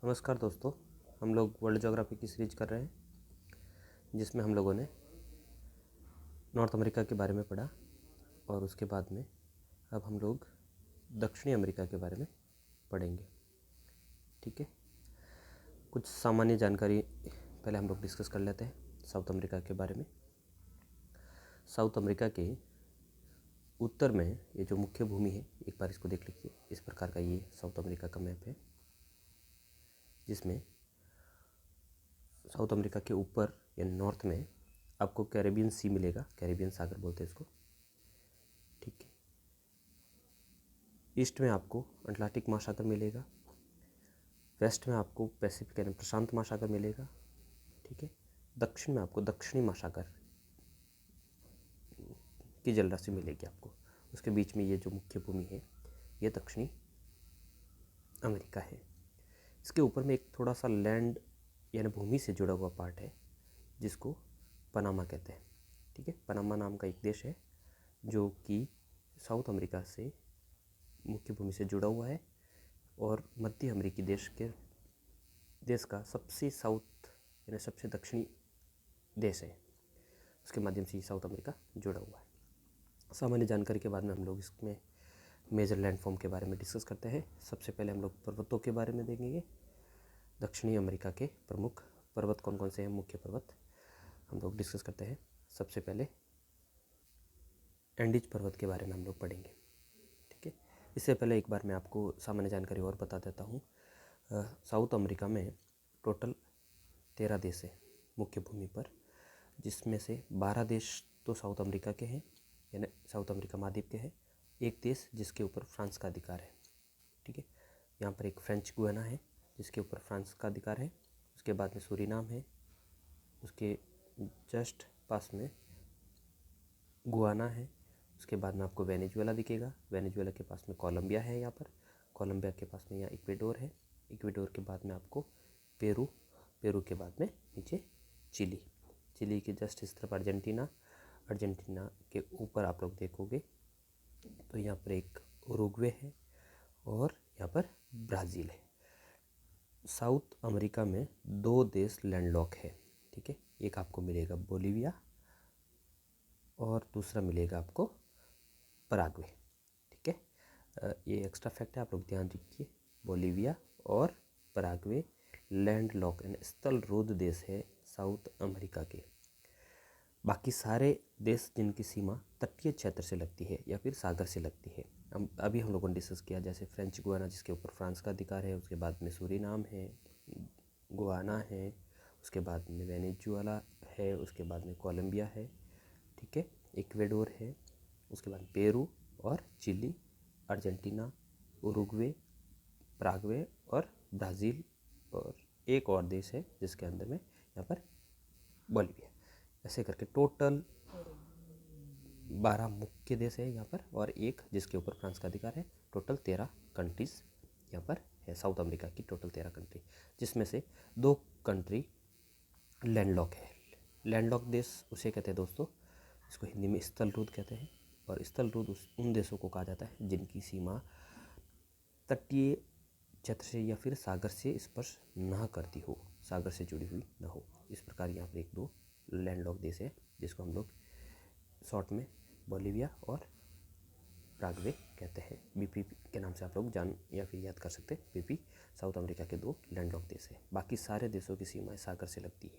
नमस्कार दोस्तों, हम लोग वर्ल्ड ज्योग्राफी की सीरीज कर रहे हैं जिसमें हम लोगों ने नॉर्थ अमेरिका के बारे में पढ़ा और उसके बाद में अब हम लोग दक्षिणी अमेरिका के बारे में पढ़ेंगे। ठीक है, कुछ सामान्य जानकारी पहले हम लोग डिस्कस कर लेते हैं साउथ अमेरिका के बारे में। साउथ अमेरिका के उत्तर में ये जो मुख्य भूमि है, एक बार इसको देख लीजिए। इस प्रकार का ये साउथ अमेरिका का मैप है जिसमें साउथ अमेरिका के ऊपर या नॉर्थ में आपको कैरेबियन सी मिलेगा, कैरेबियन सागर बोलते हैं इसको। ठीक है, ईस्ट में आपको अटलांटिक महासागर मिलेगा, वेस्ट में आपको पैसिफिक यानी प्रशांत महासागर मिलेगा। ठीक है, दक्षिण में आपको दक्षिणी महासागर की जलराशि मिलेगी आपको। उसके बीच में ये जो मुख्य भूमि है ये दक्षिणी अमेरिका है। इसके ऊपर में एक थोड़ा सा लैंड यानी भूमि से जुड़ा हुआ पार्ट है जिसको पनामा कहते हैं। ठीक है, पनामा नाम का एक देश है जो कि साउथ अमेरिका से मुख्य भूमि से जुड़ा हुआ है और मध्य अमेरिकी देश का सबसे साउथ यानी सबसे दक्षिणी देश है। उसके माध्यम से साउथ अमेरिका जुड़ा हुआ है। सामान्य जानकारी के बाद में हम लोग इसमें मेजर लैंडफॉर्म के बारे में डिस्कस करते हैं। सबसे पहले हम लोग पर्वतों के बारे में देखेंगे। दक्षिणी अमेरिका के प्रमुख पर्वत कौन कौन से हैं, मुख्य पर्वत हम लोग डिस्कस करते हैं। सबसे पहले एंडीज पर्वत के बारे में हम लोग पढ़ेंगे। ठीक है, इससे पहले एक बार मैं आपको सामान्य जानकारी और बता देता हूँ। साउथ अमेरिका में टोटल 13 देश है मुख्य भूमि पर, जिसमें से 12 देश तो साउथ अमेरिका के हैं यानी साउथ अमेरिका महाद्वीप के हैं। एक देश जिसके ऊपर फ्रांस का अधिकार है। ठीक है, यहाँ पर एक फ्रेंच गुयाना है जिसके ऊपर फ्रांस का अधिकार है। उसके बाद में सूरीनाम है, उसके जस्ट पास में गुयाना है। उसके बाद में आपको वेनेजुएला दिखेगा, वेनेजुएला के पास में कोलंबिया है, यहाँ पर कोलंबिया के पास में यहाँ इक्वेडोर है, इक्वेडोर के बाद में आपको पेरू, पेरू के बाद में नीचे चिली, चिली के जस्ट इस तरफ अर्जेंटीना, अर्जेंटीना के ऊपर आप लोग देखोगे तो यहाँ पर एक उरुग्वे है और यहाँ पर ब्राज़ील है। साउथ अमेरिका में 2 देश लैंडलॉक है। ठीक है, एक आपको मिलेगा बोलिविया और दूसरा मिलेगा आपको पराग्वे। ठीक है, ये एक्स्ट्रा फैक्ट है, आप लोग ध्यान रखिए। बोलिविया और पराग्वे लैंडलॉक यानी स्थलरूढ़ देश है साउथ अमेरिका के। बाकी सारे देश जिनकी सीमा तटीय क्षेत्र से लगती है या फिर सागर से लगती है, अभी हम लोगों ने डिस्कस किया, जैसे फ्रेंच गुयाना जिसके ऊपर फ्रांस का अधिकार है, उसके बाद में सूरीनाम है, गुयाना है, उसके बाद में वेनेजुएला है, उसके बाद में कोलंबिया है। ठीक है, इक्वेडोर है, उसके बाद पेरू और चिली, अर्जेंटीना, उरुग्वे, पराग्वे और ब्राज़ील, और एक और देश है जिसके अंदर में यहाँ पर बोलिविया। ऐसे करके टोटल 12 मुख्य देश है यहाँ पर और एक जिसके ऊपर फ्रांस का अधिकार है। टोटल 13 कंट्रीज़ यहाँ पर है साउथ अमेरिका की, टोटल 13 कंट्री, जिसमें से 2 कंट्री लैंडलॉक है। लैंडलॉक देश उसे कहते हैं दोस्तों, इसको हिंदी में स्थलरूढ़ कहते हैं, और स्थलरूढ़ उन देशों को कहा जाता है जिनकी सीमा तटीय क्षेत्र से या फिर सागर से स्पर्श ना करती हो, सागर से जुड़ी हुई ना हो। इस प्रकार यहाँ पर 1-2 लैंडलॉक देश है जिसको हम लोग शॉर्ट में बोलिविया और पराग्वे कहते हैं। बीपी के नाम से आप लोग जान या फिर याद कर सकते हैं। बीपी साउथ अमेरिका के 2 लैंडलॉक देश है, बाकी सारे देशों की सीमाएं सागर से लगती है।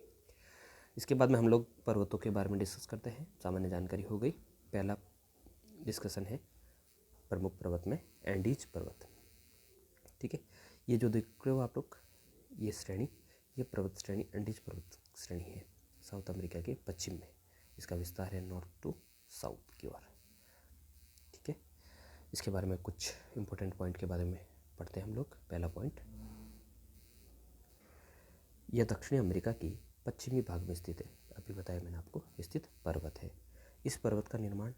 इसके बाद में हम लोग पर्वतों के बारे में डिस्कस करते हैं। सामान्य जानकारी हो गई। पहला डिस्कशन है प्रमुख पर्वत में एंडीज पर्वत। ठीक है, ये जो देख रहे हो आप लोग, ये श्रेणी, ये पर्वत श्रेणी एंडीज पर्वत श्रेणी है साउथ अमेरिका के पश्चिम में। इसका विस्तार है नॉर्थ टू साउथ की ओर। ठीक है, इसके बारे में कुछ इम्पोर्टेंट पॉइंट के बारे में पढ़ते हैं हम लोग। पहला पॉइंट, यह दक्षिणी अमेरिका की पश्चिमी भाग में स्थित है, अभी बताया मैंने आपको, स्थित पर्वत है। इस पर्वत का निर्माण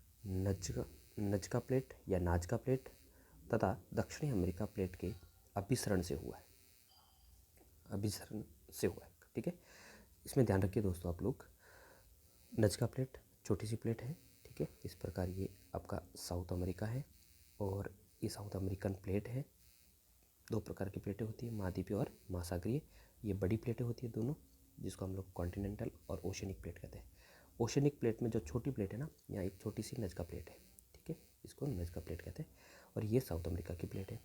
नजका प्लेट या नाजका प्लेट तथा दक्षिणी अमेरिका प्लेट के अभिसरण से हुआ है, अभिसरण से हुआ है। ठीक है, इसमें ध्यान रखिए दोस्तों आप लोग, नजका प्लेट छोटी सी प्लेट है। ठीक है, इस प्रकार ये आपका साउथ अमेरिका है और ये साउथ अमेरिकन प्लेट है। दो प्रकार की प्लेटें होती है, महाद्वीपीय और महासागरीय। ये बड़ी प्लेटें होती है दोनों, जिसको हम लोग कॉन्टिनेंटल और ओशनिक प्लेट कहते हैं। ओशनिक प्लेट में जो छोटी प्लेट है ना, यहाँ एक छोटी सी नज़का प्लेट है, ठीक है, इसको नज़का प्लेट कहते हैं। और ये साउथ अमेरिका की प्लेट है।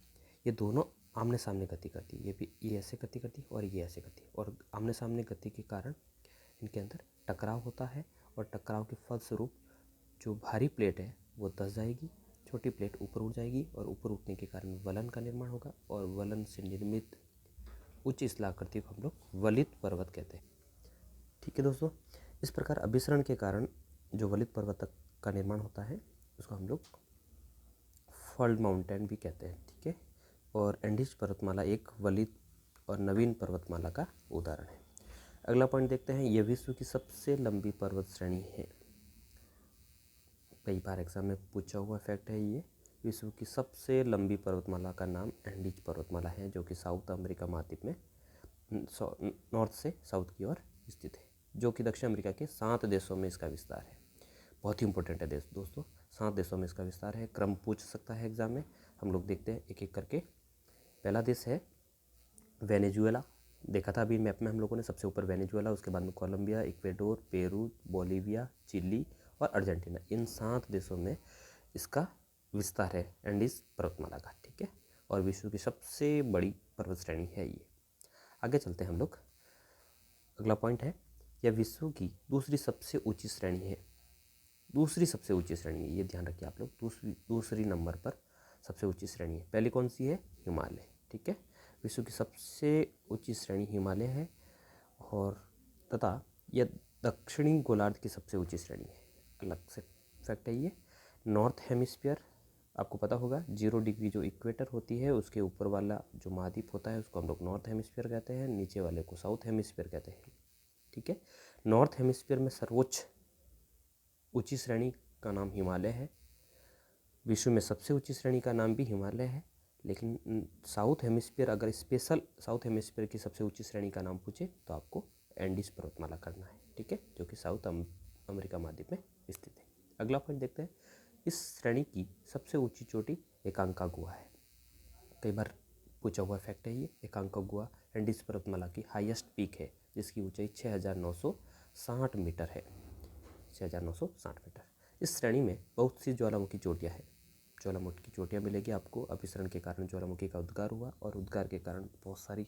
ये दोनों आमने सामने गति करती है, ये ऐसे गति करती है और ये ऐसे करती है, और आमने सामने गति के कारण इनके अंदर टकराव होता है, और टकराव के फलस्वरूप जो भारी प्लेट है वो दस जाएगी, छोटी प्लेट ऊपर उठ जाएगी, और ऊपर उठने के कारण वलन का निर्माण होगा, और वलन से निर्मित उच्च स्थलाकृति को हम लोग वलित पर्वत कहते हैं। ठीक है दोस्तों, इस प्रकार अभिसरण के कारण जो वलित पर्वत का निर्माण होता है उसको हम लोग फॉल्ट माउंटेन भी कहते हैं। ठीक है, और एंडीज पर्वतमाला एक वलित और नवीन पर्वतमाला का उदाहरण है। अगला पॉइंट देखते हैं, यह विश्व की सबसे लंबी पर्वत श्रेणी है। कई बार एग्जाम में पूछा हुआ फैक्ट है ये। विश्व की सबसे लंबी पर्वतमाला का नाम एंडीज पर्वतमाला है, जो कि साउथ अमेरिका महाद्वीप में नॉर्थ से साउथ की ओर स्थित है, जो कि दक्षिण अमेरिका के 7 देशों में इसका विस्तार है। बहुत ही इंपॉर्टेंट है दोस्तों, 7 देशों में इसका विस्तार है। क्रम पूछ सकता है एग्जाम में, हम लोग देखते हैं एक एक करके। पहला देश है वेनेजुएला, देखा था अभी मैप में हम लोगों ने, सबसे ऊपर वेनेजुएला, उसके बाद में Colombia, Ecuador, Peru, Bolivia, Chile और अर्जेंटीना। इन 7 देशों में इसका विस्तार है एंडीज पर्वतमाला का। ठीक है, और विश्व की सबसे बड़ी पर्वत श्रेणी है ये। आगे चलते हैं हम लोग। अगला पॉइंट है, यह विश्व की दूसरी सबसे ऊंची श्रेणी है। दूसरी सबसे ऊंची श्रेणी है, ये ध्यान रखिए आप लोग, दूसरी नंबर पर सबसे ऊंची श्रेणी है। पहली कौन सी है? हिमालय। ठीक है, विश्व की सबसे ऊंची श्रेणी हिमालय है, और तथा यह दक्षिणी गोलार्ध की सबसे ऊंची श्रेणी है। अलग से फैक्ट है ये। नॉर्थ हेमिस्फीयर, आपको पता होगा 0 डिग्री जो इक्वेटर होती है उसके ऊपर वाला जो महाद्वीप होता है उसको हम लोग नॉर्थ हेमिस्फीयर कहते हैं, नीचे वाले को साउथ हेमिस्फीयर कहते हैं। ठीक है, नॉर्थ हेमिस्फीयर में सर्वोच्च ऊंची श्रेणी का नाम हिमालय है। विश्व में सबसे ऊंची श्रेणी का नाम भी हिमालय है, लेकिन साउथ हेमिस्फीयर, अगर स्पेशल साउथ हेमिस्फीयर की सबसे ऊंची श्रेणी का नाम पूछे तो आपको एंडीज पर्वतमाला करना है। ठीक है, जो कि साउथ अमेरिका महाद्वीप में स्थित है। अगला पॉइंट देखते हैं, इस श्रेणी की सबसे ऊंची चोटी एकांकागुआ है। कई बार पूछा हुआ फैक्ट है ये। एकांकागुआ एंडीज पर्वतमाला की हाईएस्ट पीक है, जिसकी ऊंचाई 6960 मीटर है। 6960 मीटर। इस श्रेणी में बहुत सी ज्वालामुखी चोटियाँ हैं। ज्वालामुखी चोटियाँ मिलेगी आपको, अभिसरण के कारण ज्वालामुखी का उद्गार हुआ, और उद्गार के कारण बहुत सारी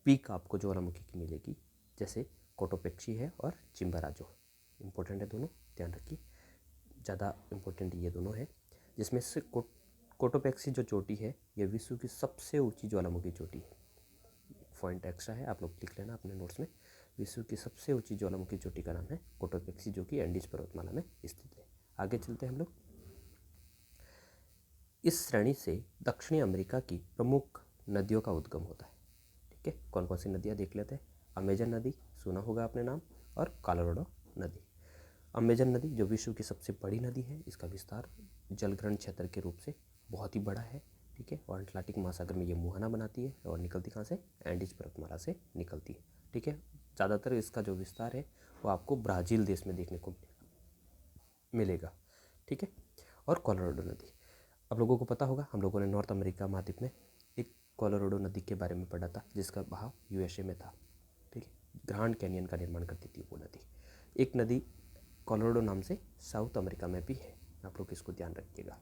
पीक आपको ज्वालामुखी की मिलेगी, जैसे कोटोपेक्सी है और चिम्बराजो। इम्पोर्टेंट है दोनों, ध्यान रखिए, ज़्यादा इम्पोर्टेंट ये दोनों है। जिसमें से कोटोपेक्सी जो चोटी है ये विश्व की सबसे ऊंची ज्वालामुखी चोटी है। पॉइंट एक्स्ट्रा है, आप लोग लिख लेना अपने नोट्स में। विश्व की सबसे ऊंची ज्वालामुखी चोटी का नाम है कोटोपेक्सी, जो कि एंडीज पर्वतमाला में स्थित है। आगे चलते हैं हम लोग। इस श्रेणी से दक्षिणी अमेरिका की प्रमुख नदियों का उद्गम होता है। ठीक है, कौन कौन सी नदियाँ देख लेते हैं। अमेजन नदी, सुना होगा आपने नाम, और कोलोराडो नदी। अमेजन नदी जो विश्व की सबसे बड़ी नदी है, इसका विस्तार जलग्रहण क्षेत्र के रूप से बहुत ही बड़ा है। ठीक है, और अटलांटिक महासागर में ये मुहाना बनाती है, और निकलती कहाँ से? एंडीज पर्वतमाला से निकलती है। ठीक है, ज़्यादातर इसका जो विस्तार है वो आपको ब्राज़ील देश में देखने को मिलेगा। ठीक है, और कोलोराडो नदी, आप लोगों को पता होगा, हम लोगों ने नॉर्थ अमेरिका महाद्वीप में एक कोलोराडो नदी के बारे में पढ़ा था, जिसका बहाव यूएसए में था। ठीक है, ग्रैंड कैनियन का निर्माण करती थी वो नदी। एक नदी कोलोराडो नाम से साउथ अमेरिका में भी है, आप लोग इसको ध्यान रखिएगा।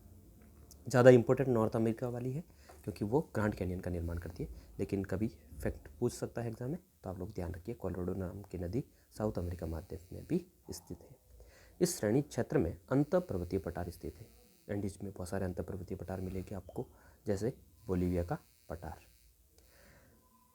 ज़्यादा इंपॉर्टेंट नॉर्थ अमेरिका वाली है, क्योंकि वो ग्रैंड कैनियन का निर्माण करती है, लेकिन कभी फैक्ट पूछ सकता है एग्जाम में, तो आप लोग ध्यान रखिए, कोलोराडो नाम की नदी साउथ अमेरिका महाद्वीप में भी स्थित है। इस श्रेणी क्षेत्र में अंतर पर्वतीय पठार स्थित है। एंडीज में बहुत सारे अंतर पर्वतीय पठार मिलेंगे आपको, जैसे बोलीविया का पठार।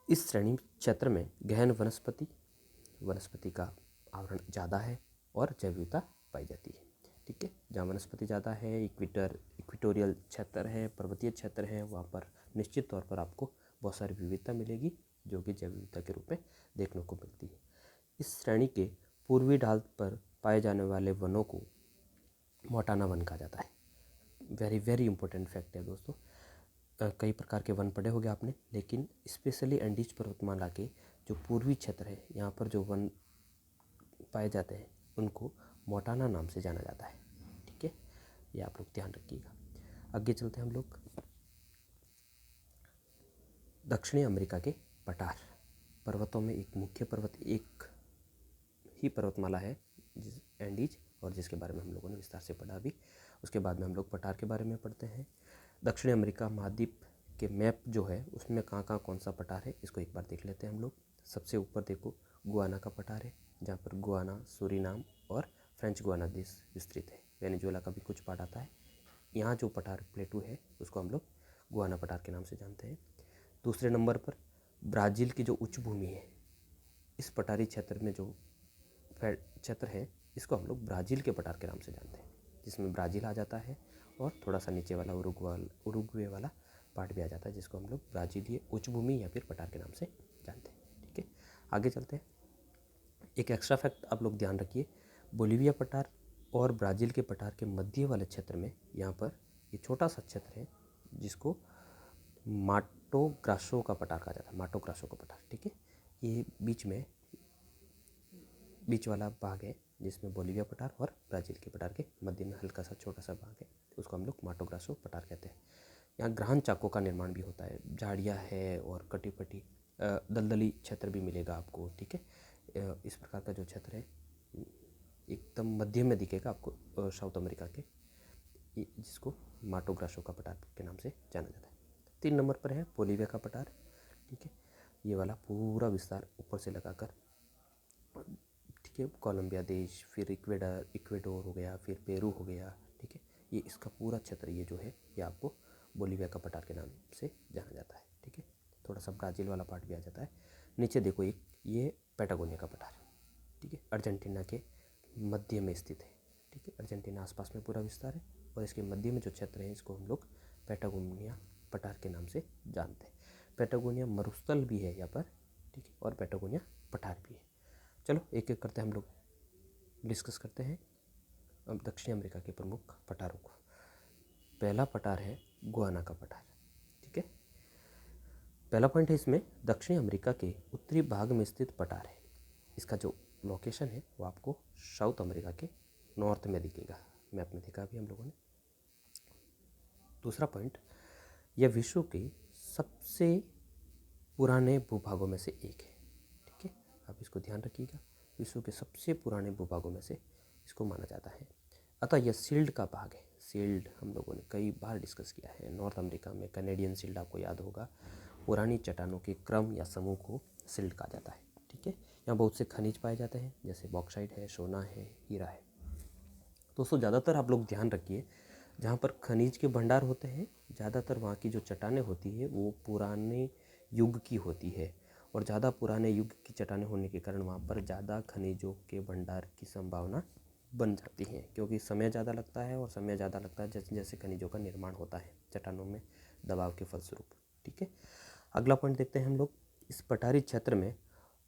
इस श्रेणी क्षेत्र में गहन वनस्पति का आवरण ज़्यादा है, और जैव विविधता पाई जाती है। ठीक है, जहाँ वनस्पति ज़्यादा है, इक्वेटोरियल क्षेत्र है, पर्वतीय क्षेत्र है, वहाँ पर निश्चित तौर पर आपको बहुत सारी विविधता मिलेगी, जो कि जैव विविधता के रूप में देखने को मिलती है। इस श्रेणी के पूर्वी ढाल पर पाए जाने वाले वनों को मोंटाना वन कहा जाता है। वेरी वेरी इंपॉर्टेंट फैक्ट है दोस्तों। कई प्रकार के वन पढ़े होंगे आपने, लेकिन स्पेशली एंडीज पर्वतमाला के जो पूर्वी क्षेत्र है, यहाँ पर जो वन पाए जाते हैं उनको मोंटाना नाम से जाना जाता है। ठीक है, ये आप लोग ध्यान रखिएगा। आगे चलते हैं हम लोग। दक्षिणी अमेरिका के पठार, पर्वतों में एक मुख्य पर्वत, एक ही पर्वतमाला है जिस एंडीज, और जिसके बारे में हम लोगों ने विस्तार से पढ़ा भी। उसके बाद में हम लोग पठार के बारे में पढ़ते हैं। दक्षिणी अमेरिका महाद्वीप के मैप जो है उसमें कहाँ कहाँ कौन सा पठार है इसको एक बार देख लेते हैं हम लोग। सबसे ऊपर देखो गुआना का पठार है, जहाँ पर गुआना, सूरीनाम और फ्रेंच गुआना देश विस्तृत है। वेनेजुएला का भी कुछ पार्ट आता है। यहाँ जो पठार प्लेटू है उसको हम लोग गुआना पठार के नाम से जानते हैं। दूसरे नंबर पर ब्राज़ील की जो उच्च भूमि है, इस पठारी क्षेत्र में जो क्षेत्र है इसको हम लोग ब्राज़ील के पठार के नाम से जानते हैं, जिसमें ब्राज़ील आ जाता है और थोड़ा सा नीचे वाला उरुग्वे वाला पार्ट भी आ जाता है, जिसको हम लोग ब्राज़ीलीय उच्च भूमि या फिर पठार के नाम से जानते हैं। ठीक है, आगे चलते हैं। एक एक्स्ट्रा फैक्ट आप लोग ध्यान रखिए, बोलीविया पठार और ब्राज़ील के पठार के मध्य वाले क्षेत्र में यहाँ पर ये छोटा सा क्षेत्र है जिसको माटो ग्रासो का पठार कहा जाता है, माटो ग्रासो का पठार। ठीक है, ये बीच वाला भाग है जिसमें बोलीविया पठार और ब्राज़ील के पठार के मध्य में हल्का सा छोटा सा भाग है, उसको हम लोग माटो ग्रासो पठार कहते हैं। यहाँ ग्राहन चाको का निर्माण भी होता है, झाड़ियाँ है और कटी दलदली क्षेत्र भी मिलेगा आपको। ठीक है, इस प्रकार का जो क्षेत्र है एकदम मध्य में दिखेगा आपको साउथ अमेरिका के, जिसको माटो ग्रासो का पठार के नाम से जाना जाता है। 3 नंबर पर है बोलीविया का पठार। ठीक है, ये वाला पूरा विस्तार ऊपर से लगाकर, ठीक है, कोलंबिया देश, फिर इक्वेडोर हो गया, फिर पेरू हो गया। ठीक है, ये इसका पूरा क्षेत्र ये जो है ये आपको बोलीविया का पठार के नाम से जाना जाता है। ठीक है, थोड़ा सा ब्राज़ील वाला पार्ट भी आ जाता है। नीचे देखो एक ये पैटागोनिया का पठार, ठीक है, अर्जेंटीना के मध्य में स्थित है। ठीक है, अर्जेंटीना आसपास में पूरा विस्तार है और इसके मध्य में जो क्षेत्र है इसको हम लोग पैटागोनिया पठार के नाम से जानते हैं। पैटागोनिया मरुस्थल भी है यहाँ पर, ठीक है, और पैटागोनिया पठार भी है। चलो एक एक करते हम लोग डिस्कस करते हैं अब दक्षिण अमेरिका के प्रमुख पठारों को। पहला पठार है गुआना का पठार। ठीक है, पहला पॉइंट है इसमें दक्षिण अमेरिका के उत्तरी भाग में स्थित पठार है। इसका जो लोकेशन है वो आपको साउथ अमेरिका के नॉर्थ में दिखेगा, मैप में देखा अभी हम लोगों ने। दूसरा पॉइंट, यह विश्व के सबसे पुराने भूभागों में से एक है। ठीक है, आप इसको ध्यान रखिएगा, विश्व के सबसे पुराने भूभागों में से इसको माना जाता है। अतः यह सील्ड का भाग है। सील्ड हम लोगों ने कई बार डिस्कस किया है। नॉर्थ अमेरिका में कैनेडियन सील्ड आपको याद होगा, पुरानी चट्टानों के क्रम या समूह को सील्ड कहा जाता है। ठीक है, यहाँ बहुत से खनिज पाए जाते हैं, जैसे बॉक्साइट है, सोना है, हीरा है। दोस्तों ज़्यादातर आप लोग ध्यान रखिए, जहाँ पर खनिज के भंडार होते हैं ज़्यादातर वहाँ की जो चट्टानें होती है वो पुराने युग की होती है, और ज़्यादा पुराने युग की चट्टानें होने के कारण वहाँ पर ज़्यादा खनिजों के भंडार की संभावना बन जाती है, क्योंकि समय ज़्यादा लगता है, और समय ज़्यादा लगता है जैसे जैसे खनिजों का निर्माण होता है चट्टानों में दबाव के फलस्वरूप। ठीक है, अगला पॉइंट देखते हैं हम लोग। इस पठारी क्षेत्र में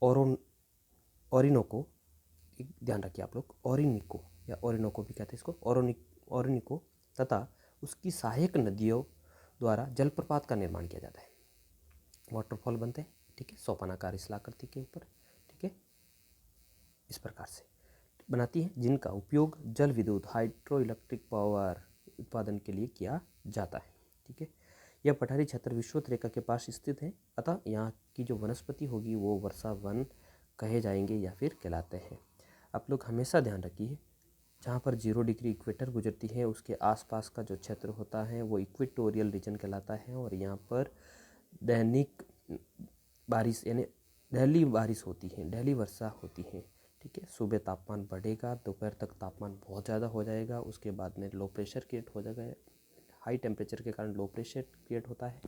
ओरिनोको, ध्यान रखिए आप लोग, ओरिनिको या ओरिनोको भी कहते हैं इसको, ओरिनिको तथा उसकी सहायक नदियों द्वारा जलप्रपात का निर्माण किया जाता है, वाटरफॉल बनते हैं। ठीक है, सोपानाकार शिलाकृति के ऊपर, ठीक है, इस प्रकार से बनाती है, जिनका उपयोग जल विद्युत हाइड्रो इलेक्ट्रिक पावर उत्पादन के लिए किया जाता है। ठीक है, यह पठारी क्षेत्र विषुवत रेखा के पास स्थित है, अतः यहाँ की जो वनस्पति होगी वो वर्षा वन कहे जाएंगे या फिर कहलाते हैं। आप लोग हमेशा ध्यान रखिए, जहाँ पर 0 डिग्री इक्वेटर गुजरती है उसके आसपास का जो क्षेत्र होता है वो इक्वेटोरियल रीजन कहलाता है, और यहाँ पर दैनिक बारिश यानी डेली बारिश होती है, डेली वर्षा होती है। ठीक है, सुबह तापमान बढ़ेगा, दोपहर तक तापमान बहुत ज़्यादा हो जाएगा, उसके बाद में लो प्रेशर क्रिएट हो जाएगा, हाई टेम्परेचर के कारण लो प्रेशर क्रिएट होता है,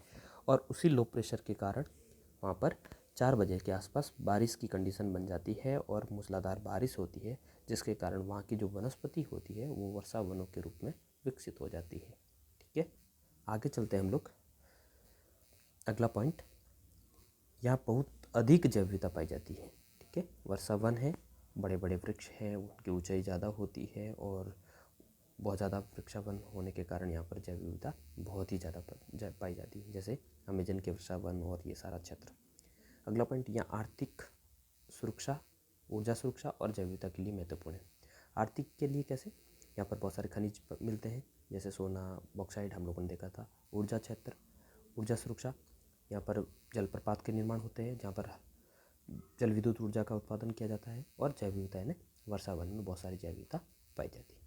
और उसी लो प्रेशर के कारण वहाँ पर 4 बजे के आसपास बारिश की कंडीशन बन जाती है और मूसलाधार बारिश होती है, जिसके कारण वहाँ की जो वनस्पति होती है वो वर्षा वनों के रूप में विकसित हो जाती है। ठीक है, आगे चलते हैं हम लोग। अगला पॉइंट, यहाँ बहुत अधिक जैव विविधता पाई जाती है। ठीक है, वर्षा वन है, बड़े बड़े वृक्ष हैं, उनकी ऊंचाई ज़्यादा होती है, और बहुत ज़्यादा वृक्षावन होने के कारण यहाँ पर जैव विविधता बहुत ही ज़्यादा पाई जाती है, जैसे अमेजन के वर्षावन और ये सारा क्षेत्र। अगला पॉइंट, यहाँ आर्थिक सुरक्षा, ऊर्जा सुरक्षा और जैव विविधता के लिए महत्वपूर्ण है। आर्थिक के लिए कैसे, यहाँ पर बहुत सारे खनिज मिलते हैं, जैसे सोना, बॉक्साइट हम लोगों ने देखा था। ऊर्जा क्षेत्र, ऊर्जा सुरक्षा, यहाँ पर जलप्रपात के निर्माण होते हैं जहाँ पर जल विद्युत ऊर्जा का उत्पादन किया जाता है, और जैव विविधता यानी वर्षा वन में बहुत सारी जैव विविधता पाई जाती है।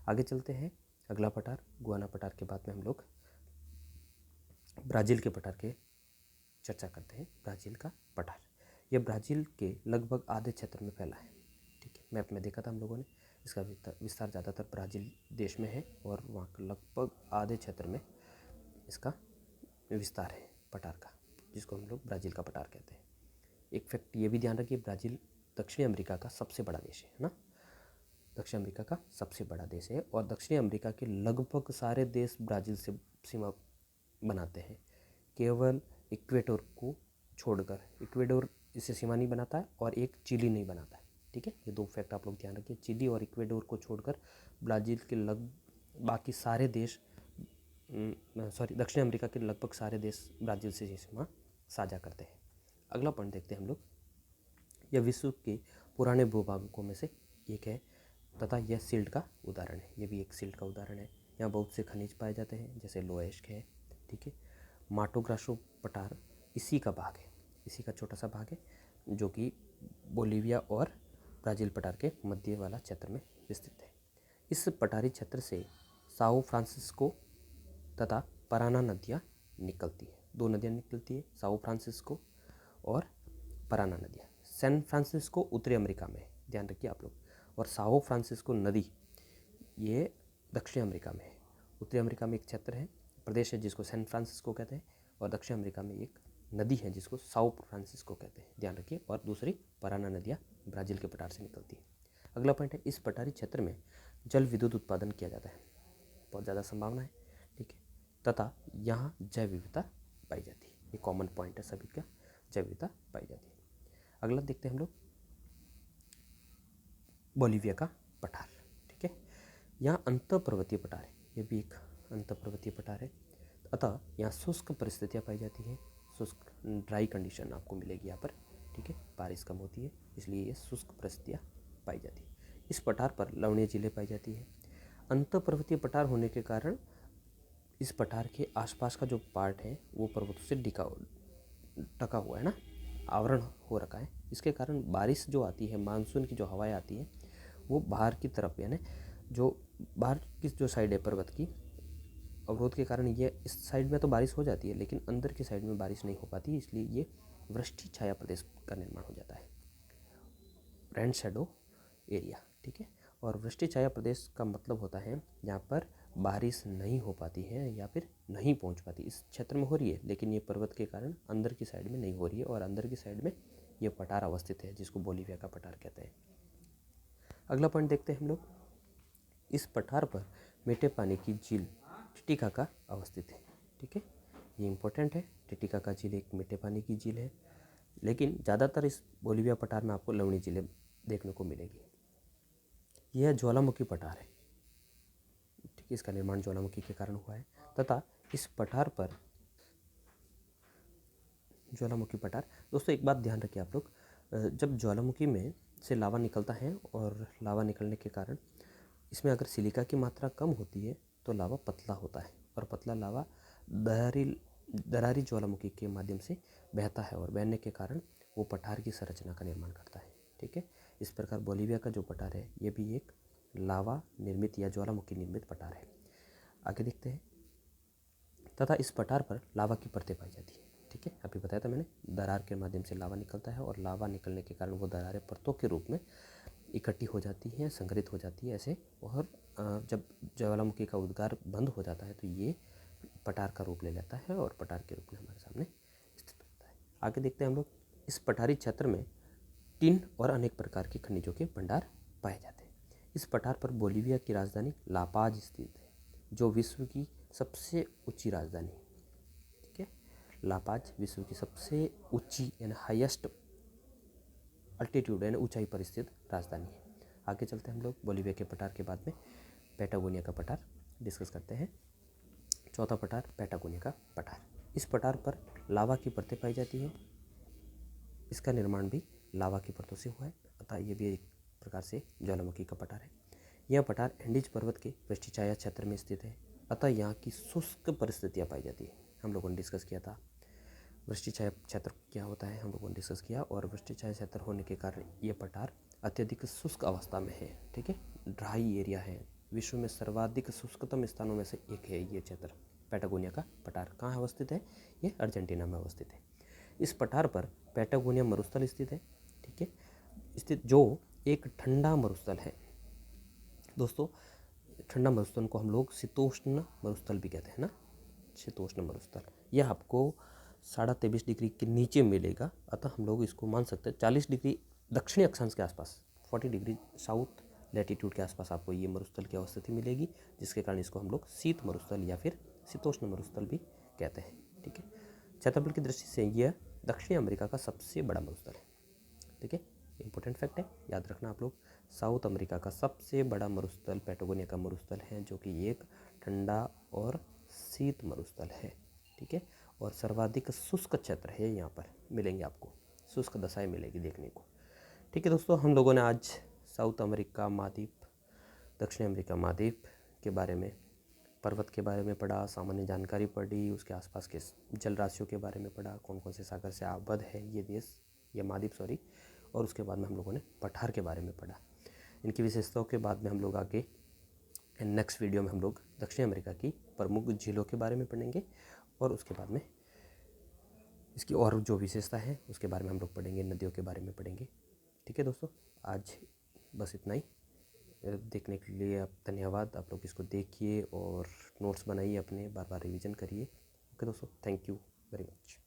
आगे चलते हैं, अगला पठार गुआना पठार के बाद में हम लोग ब्राज़ील के पठार के चर्चा करते हैं। ब्राज़ील का पठार, यह ब्राज़ील के लगभग आधे क्षेत्र में फैला है। ठीक है, मैप में देखा था हम लोगों ने, इसका विस्तार ज़्यादातर ब्राज़ील देश में है और वहाँ का लगभग आधे क्षेत्र में इसका विस्तार है पठार का, जिसको हम लोग ब्राज़ील का पठार कहते हैं। एक फैक्ट ये भी ध्यान रखिए, ब्राज़ील दक्षिणी अमेरिका का सबसे बड़ा देश है ना, दक्षिण अमेरिका का सबसे बड़ा देश है, और दक्षिणी अमेरिका के लगभग सारे देश ब्राज़ील से सीमा बनाते हैं, केवल इक्वेडोर को छोड़कर। इक्वेडोर इससे सीमा नहीं बनाता है और एक चिली नहीं बनाता है। ठीक है, ये दो फैक्ट आप लोग ध्यान रखिए, चिली और इक्वेडोर को छोड़कर ब्राज़ील के बाकी सारे देश दक्षिण अमेरिका के लगभग सारे देश ब्राज़ील से सीमा साझा करते हैं। अगला पॉइंट देखते हैं हम लोग, यह विश्व के पुराने भूभागों में से एक है तथा यह सिल्ट का उदाहरण है। यह भी एक सिल्ट का उदाहरण है। यहाँ बहुत से खनिज पाए जाते हैं जैसे लोएस्क है। ठीक है, माटो ग्रासो पठार इसी का भाग है, इसी का छोटा सा भाग है जो कि बोलीविया और ब्राज़ील पठार के मध्य वाला क्षेत्र में विस्तृत है। इस पठारी क्षेत्र से साओ फ्रांसिस्को तथा पराना नदियाँ निकलती है। दो नदियाँ निकलती है, साओ फ्रांसिस्को और पराना नदियाँ। सैन फ्रांसिस्को उत्तरी अमेरिका में है, ध्यान रखिए आप लोग, और साओ फ्रांसिस्को नदी ये दक्षिण अमेरिका में है। उत्तरी अमेरिका में एक क्षेत्र है, प्रदेश है जिसको सैन फ्रांसिस्को कहते हैं, और दक्षिण अमेरिका में एक नदी है जिसको साओ फ्रांसिस्को कहते हैं, ध्यान रखिए। और दूसरी पराना नदियाँ ब्राज़ील के पठार से निकलती है। अगला पॉइंट है, इस पठारी क्षेत्र में जल विद्युत उत्पादन किया जाता है, बहुत ज़्यादा संभावना है। ठीक है, तथा यहाँ जैव विविधता पाई जाती है। ये कॉमन पॉइंट है सभी का, जैव विविधता पाई जाती है। अगला देखते हैं हम लोग बोलीविया का पठार। ठीक है, यहाँ अंतःपर्वतीय पठार है, ये भी एक अंतःपर्वतीय पठार है, अतः यहाँ शुष्क परिस्थितियाँ पाई जाती हैं। शुष्क ड्राई कंडीशन आपको मिलेगी यहाँ पर। ठीक है, बारिश कम होती है इसलिए ये शुष्क परिस्थितियाँ पाई जाती है। इस पठार पर लवणीय झीलें पाई जाती है। अंतःपर्वतीय पठार होने के कारण इस पठार के आसपास का जो पार्ट है वो पर्वतों से ढका हुआ है ना, आवरण हो रखा है। इसके कारण बारिश जो आती है, मानसून की जो हवाएं आती हैं वो बाहर की तरफ, यानी जो बाहर की जो साइड है पर्वत की, अवरोध के कारण ये इस साइड में तो बारिश हो जाती है लेकिन अंदर की साइड में बारिश नहीं हो पाती, इसलिए ये वृष्टि छाया प्रदेश का निर्माण हो जाता है, रेन शैडो एरिया। ठीक है, और वृष्टि छाया प्रदेश का मतलब होता है जहाँ पर बारिश नहीं हो पाती है या फिर नहीं पहुँच पाती। इस क्षेत्र में हो रही है लेकिन ये पर्वत के कारण अंदर की साइड में नहीं हो रही है, और अंदर की साइड में ये पठार अवस्थित है जिसको बोलीविया का पठार कहते हैं। अगला पॉइंट देखते हैं हम लोग, इस पठार पर मीठे पानी की झील टिटिकाका अवस्थित है। ठीक है, ये इंपॉर्टेंट है, टिटिकाका झील एक मीठे पानी की झील है, लेकिन ज़्यादातर इस बोलीविया पठार में आपको लवणीय झीलें देखने को मिलेगी। यह ज्वालामुखी पठार है। ठीक है, इसका निर्माण ज्वालामुखी के कारण हुआ है, तथा इस पठार पर ज्वालामुखी पठार, दोस्तों एक बात ध्यान रखिए आप लोग, जब ज्वालामुखी में से लावा निकलता है और लावा निकलने के कारण इसमें अगर सिलिका की मात्रा कम होती है तो लावा पतला होता है, और पतला लावा दरारी ज्वालामुखी के माध्यम से बहता है, और बहने के कारण वो पठार की संरचना का निर्माण करता है। ठीक है, इस प्रकार बोलीविया का जो पठार है ये भी एक लावा निर्मित या ज्वालामुखी निर्मित पठार है। आगे देखते हैं, तथा इस पठार पर लावा की परतें पाई जाती है। ठीक है, अभी बताया था मैंने, दरार के माध्यम से लावा निकलता है और लावा निकलने के कारण वो दरारें परतों के रूप में इकट्ठी हो जाती हैं, संग्रहित हो जाती है ऐसे, और जब ज्वालामुखी का उद्गार बंद हो जाता है तो ये पठार का रूप ले लेता है और पठार के रूप में हमारे सामने स्थित होता है। आगे देखते हैं हम लोग, इस पठारी क्षेत्र में टिन और अनेक प्रकार के खनिजों के भंडार पाए जाते हैं। इस पठार पर बोलीविया की राजधानी लापाज स्थित है, जो विश्व की सबसे ऊंची राजधानी है। ठीक है, लापाज विश्व की सबसे ऊंची यानी हाईएस्ट अल्टीट्यूड यानी ऊंचाई पर स्थित राजधानी है। आगे चलते हैं हम लोग, बोलीविया के पठार के बाद में पैटागोनिया का पठार डिस्कस करते हैं। चौथा पठार पैटागोनिया का पठार। इस पठार पर लावा की परतें पाई जाती हैं, इसका निर्माण भी लावा की परतों से हुआ है, अतः ये भी एक प्रकार से ज्वालामुखी का पठार है। यह पठार एंडीज पर्वत के वृष्टि छाया क्षेत्र में स्थित है, अतः यहाँ की शुष्क परिस्थितियाँ पाई जाती है, हम लोगों ने डिस्कस किया था। वृष्टि छाया क्षेत्र क्या होता है हम लोगों ने डिस्कस किया, और वृष्टि छाया क्षेत्र होने के कारण ये पठार अत्यधिक शुष्क अवस्था में है, ठीक है, ड्राई एरिया है। विश्व में सर्वाधिक शुष्कतम स्थानों में से एक है ये क्षेत्र। पैटागोनिया का पठार कहाँ अवस्थित है? ये अर्जेंटीना में अवस्थित है। इस पठार पर पैटागोनिया मरुस्थल स्थित है, ठीक है, स्थित जो एक ठंडा मरुस्थल है। दोस्तों, ठंडा मरुस्थल को हम लोग शीतोष्ण मरुस्थल भी कहते हैं ना, शीतोष्ण मरुस्थल। यह आपको 23.5 डिग्री के नीचे मिलेगा, अतः हम लोग इसको मान सकते हैं 40 डिग्री दक्षिणी अक्षांश के आसपास, 40 डिग्री साउथ लैटिट्यूड के आसपास आपको ये मरुस्थल की अवस्थिति मिलेगी, जिसके कारण इसको हम लोग शीत मरुस्थल या फिर शीतोष्ण मरुस्थल भी कहते हैं, ठीक है। क्षेत्रफल की दृष्टि से यह दक्षिणी अमेरिका का सबसे बड़ा मरुस्थल है, ठीक है। इंपॉर्टेंट फैक्ट है, याद रखना आप लोग। साउथ अमेरिका का सबसे बड़ा मरुस्थल पैटागोनिया का मरुस्थल है, जो कि एक ठंडा और शीत मरुस्थल है, ठीक है। और सर्वाधिक शुष्क क्षेत्र है, यहाँ पर मिलेंगे आपको शुष्क दशाएं मिलेगी देखने को, ठीक है। दोस्तों, हम लोगों ने आज साउथ अमेरिका महाद्वीप, दक्षिण अमेरिका महाद्वीप के बारे में, पर्वत के बारे में पढ़ा, सामान्य जानकारी पढ़ी, उसके आसपास के जल राशियों के बारे में पढ़ा, कौन कौन से सागर से आबद्ध है ये देश, ये महाद्वीप सॉरी, और उसके बाद में हम लोगों ने पठार के बारे में पढ़ा। इनकी विशेषताओं के बाद में हम लोग आगे नेक्स्ट वीडियो में हम लोग दक्षिण अमेरिका की प्रमुख झीलों के बारे में पढ़ेंगे, और उसके बाद में इसकी और जो विशेषता है उसके बारे में हम लोग पढ़ेंगे, नदियों के बारे में पढ़ेंगे, ठीक है। दोस्तों, आज बस इतना ही। देखने के लिए आप धन्यवाद। आप लोग इसको देखिए और नोट्स बनाइए अपने, बार बार रिवीजन करिए। ओके दोस्तों, थैंक यू वेरी मच।